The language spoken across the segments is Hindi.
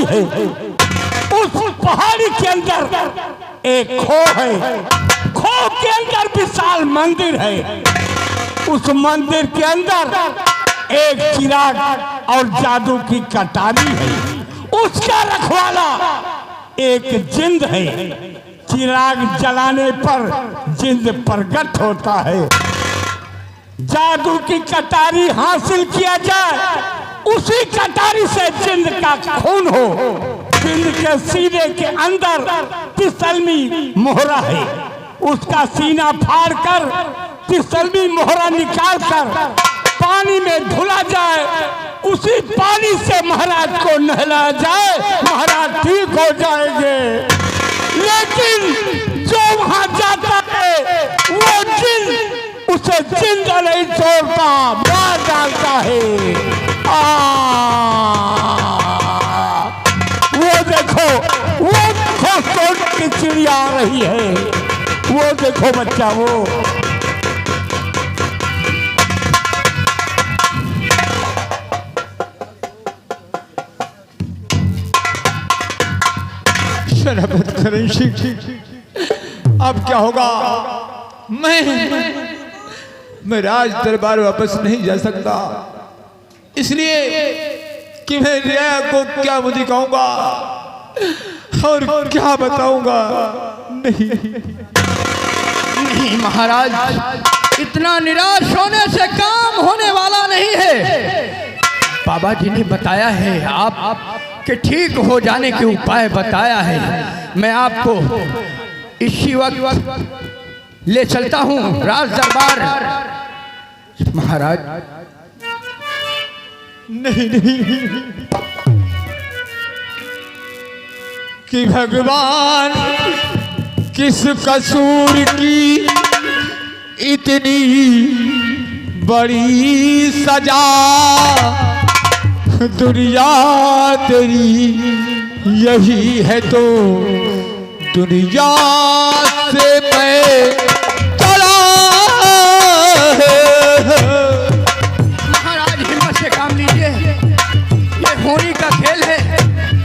पहाड़ी है, उस पहाड़ी के अंदर एक खो है, खो के अंदर विशाल मंदिर है, उस मंदिर के अंदर एक चिराग और जादू की कटारी है, उसका रखवाला एक जिंद है, चिराग जलाने पर जिंद प्रकट होता है। जादू की कटारी हासिल किया जाए, उसी कटारी से जिंद का खून हो। जिंद के सीने के अंदर तिसलमी मोहरा है, उसका सीना फाड़कर तिसलमी मोहरा निकालकर पानी में धुला जाए, उसी पानी से महाराज को नहलाया जाए, महाराज ठीक हो जाएंगे। लेकिन जो वहां जाता है वो जिंद उसे जिंदा नहीं छोड़ता, मार डालता है। वो देखो सोने की चिड़िया आ रही है, वो देखो बच्चा, वो शराबत करें। अब क्या होगा? मैं राज दरबार वापस नहीं जा सकता, इसलिए कि मैं रिया को क्या मुझे कहूंगा और क्या बताऊंगा। नहीं नहीं महाराज, इतना निराश होने से काम होने वाला नहीं है। बाबा जी ने बताया है आप कि ठीक हो जाने के उपाय बताया है। मैं आपको इसी वक्त ले चलता हूँ राज दरबार। महाराज नहीं कि भगवान किस कसूर की इतनी बड़ी सजा, दुनिया तेरी यही है तो दुनिया से मैं चला। महाराज हिम्मत से काम लीजिए, ये होनी का खेल है,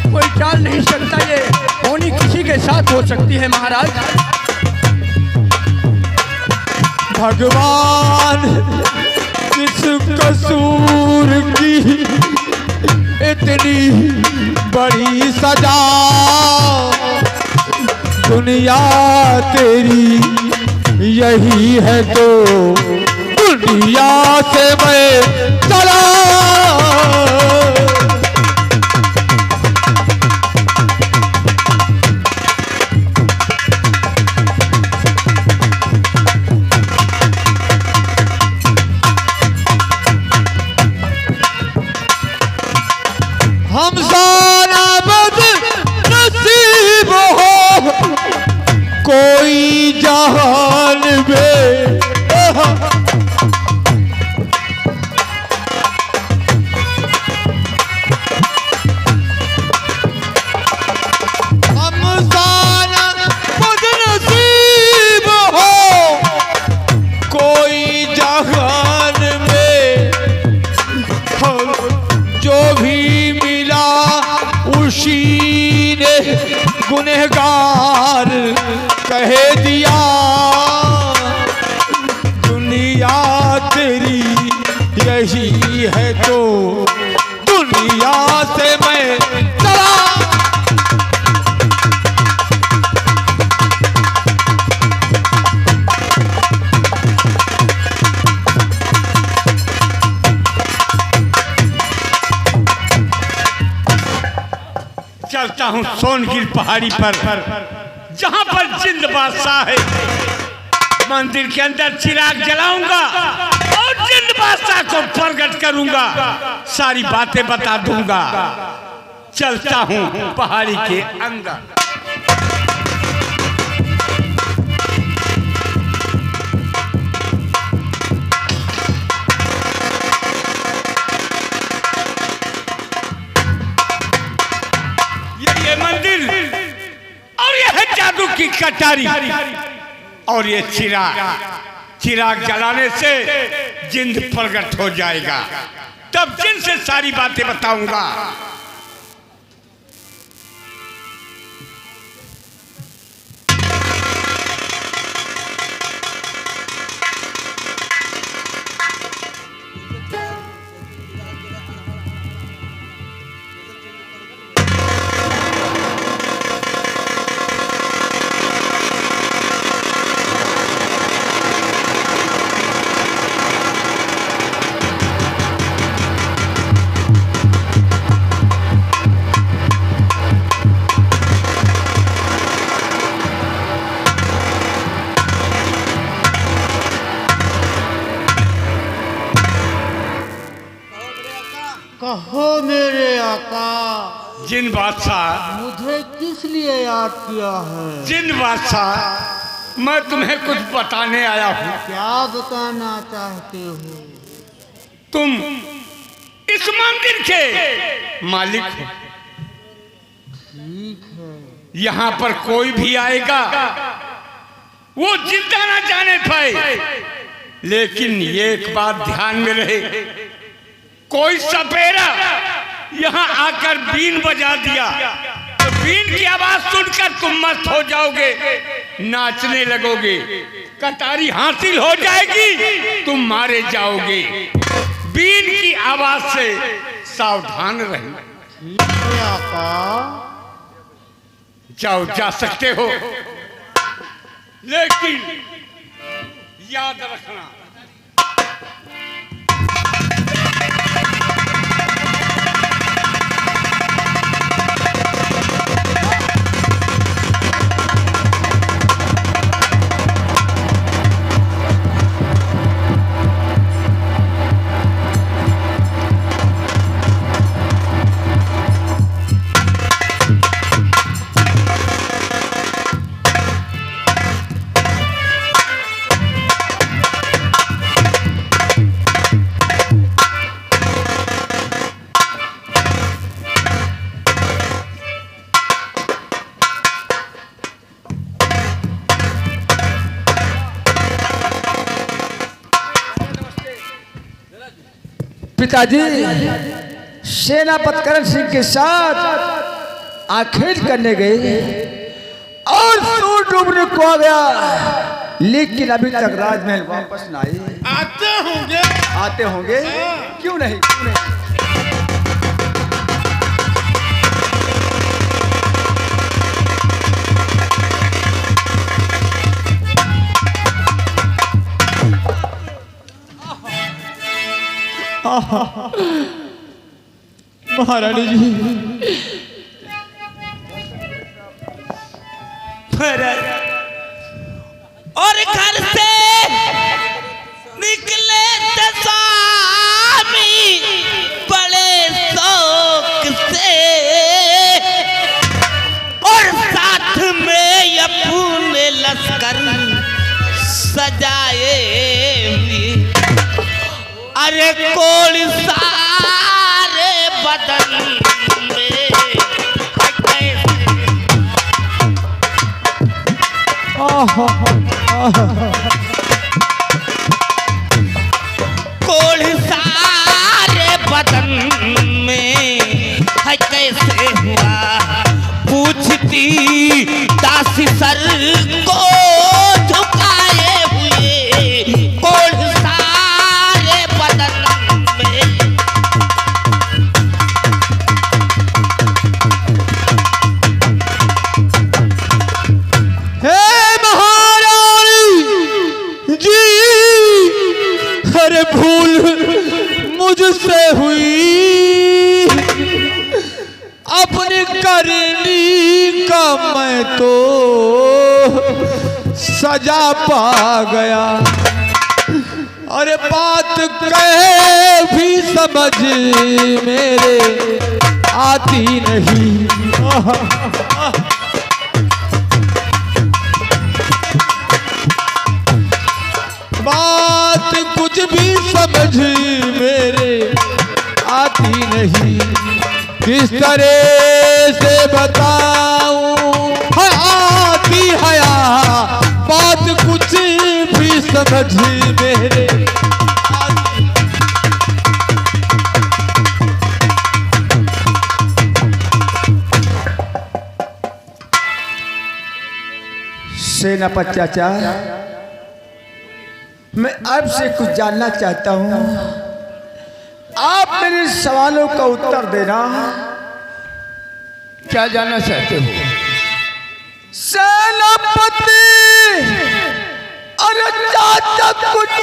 कोई टाल नहीं सकता। ये होनी किसी के साथ हो सकती है महाराज। भगवान किस कसूर की इतनी बड़ी सजा, दुनिया तेरी यही है तो दुनिया से मैं चला। हम सारा बद नसीब हो कोई जहान में, हम सारा बद नसीब हो कोई जहान में, जो भी उसी ने गुनहगार कह दिया। दुनिया तेरी यही है तो दुनिया से मैं चला। चलता हूँ सोनगिर पहाड़ी पर, जहाँ पर जिंद बादशाह है। मंदिर के अंदर चिराग जलाऊंगा और जिंद बादशाह को प्रकट करूंगा, सारी बातें बता दूंगा। चलता हूँ पहाड़ी के अंदर। ये मंदिर और ये है जादू की कटारी और ये चिराग जलाने से जिंद प्रकट हो जाएगा, तब जिन से सारी बातें बताऊंगा। जिन बादशाह, मुझे किस लिए याद किया है? जिन बादशाह, मैं तुम्हें कुछ बताने आया हूँ। क्या बताना चाहते हो? तुम इस मंदिर के मालिक हो। ठीक है। यहाँ पर कोई भी आएगा वो जिंदा ना जाने पाए, लेकिन ये एक बात ध्यान में रहे, कोई सपेरा यहाँ आकर बीन बजा दिया तो बीन की आवाज सुनकर तुम मस्त हो जाओगे, नाचने लगोगे, कटारी हासिल हो जाएगी, तुम मारे जाओगे। बीन की आवाज से सावधान रहना। ठीक है आका। जाओ, जा सकते हो, लेकिन याद रखना पिताजी सेनापति करण सिंह के साथ आखेट करने गए और सूरज डूबने को आ गया, लेकिन अभी तक राजमहल वापस ना आए। आते होंगे, क्यों नहीं, क्यों नहीं? महारानी जी, और घर से निकले स्वामी बड़े शौक से, और साथ में अपने लश्कर सजाए हुए, अरे कोल सारे बदन में कोल सारे बदन में है कैसे हुआ, पूछती दासी सर को झुकाए हुए, कोल सारे बदन में। हे महारानी जी, अरे भूल मुझसे हुई, अपनी करनी का मैं तो सजा पा गया। अरे बात कहे भी समझ मेरे आती नहीं। बात कुछ भी समझ मेरे आती नहीं, किस तरह से बताऊं आती हया, बात कुछ भी समझ मेरे आती। सेनापति चाचा, मैं आपसे कुछ जानना चाहता हूँ, आप मेरे सवालों का उत्तर देना। क्या जानना चाहते हो? सेनापति, अरे चाचा कुछ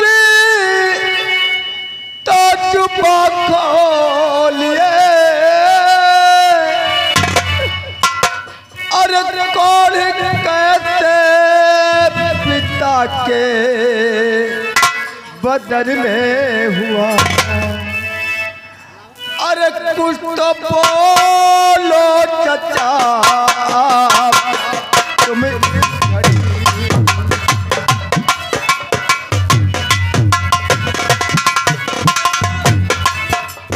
तो छुपा खोलिए, अरे कौन कहते पिता के बदन में हुआ, अरे कुछ तो बोलो चचा तुम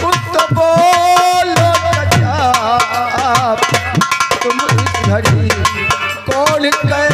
कुछ तो बोलो चचा तुम इस घड़ी कौन कह